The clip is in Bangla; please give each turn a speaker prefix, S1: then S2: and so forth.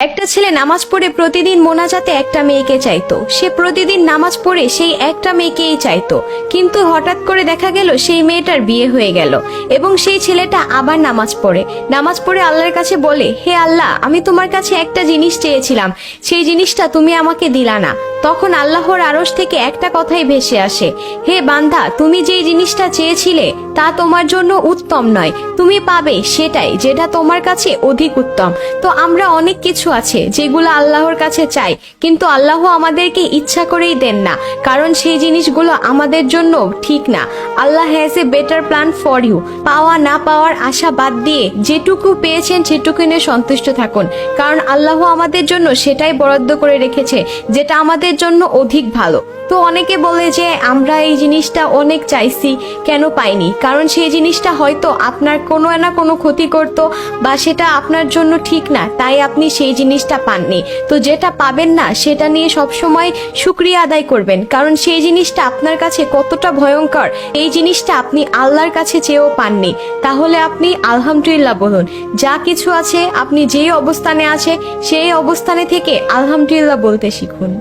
S1: একটা ছেলে নামাজ পড়ে প্রতিদিন মোনাজাতে একটা মেয়েকে চাইতো। সে প্রতিদিন নামাজ পড়ে সেই একটা মেয়েকেই চাইতো, কিন্তু হঠাৎ করে দেখা গেল সেই মেয়েটার বিয়ে হয়ে গেল এবং সেই ছেলেটা আবার নামাজ পড়ে আল্লাহর কাছে বলে, হে আল্লাহ, আমি তোমার কাছে একটা জিনিস চেয়েছিলাম, সেই জিনিসটা তুমি আমাকে দিলা না। তখন আল্লাহর আরশ থেকে একটা কথাই ভেসে আসে, হে বান্দা, তুমি যেই জিনিসটা চেয়েছিলে তা তোমার জন্য উত্তম নয়, তুমি পাবে সেটাই যেটা তোমার কাছে অধিক উত্তম। তো আমরা অনেক কিছু আছে যেগুলো আল্লাহর কাছে চাই, কিন্তু আল্লাহ আমাদেরকে ইচ্ছা করেই দেন না, কারণ সেই জিনিসগুলো আমাদের জন্য ঠিক না। আল্লাহ has a better plan for you. পাওয়া না পাওয়ার আশা বাদ দিয়ে যেটুকু পেয়েছেন সেটুকু নিয়ে সন্তুষ্ট থাকুন, কারণ আল্লাহ আমাদের জন্য সেটাই বরাদ্দ করে রেখেছে যেটা আমাদের জন্য অধিক ভালো। তো অনেকে বলে যে আমরা এই জিনিসটা অনেক চাইছি, কেন পাইনি? কারণ সেই জিনিসটা হয়তো আপনার কোনো না কোনো ক্ষতি করত, বা সেটা আপনার জন্য ঠিক না, তাই আপনি সেই জিনিসটা পাননি। তো যেটা পাবেন না সেটা নিয়ে সবসময় শুকরিয়া আদায় করবেন, কারণ সেই জিনিসটা আপনার কাছে কতটা ভয়ঙ্কর এই জিনিসটা আপনি আল্লাহর কাছে চেয়েও পাননি। তাহলে আপনি আলহামদুলিল্লাহ বলুন। যা কিছু আছে, আপনি যেই অবস্থানে আছে সেই অবস্থানে থেকে আলহামদুলিল্লাহ বলতে শিখুন।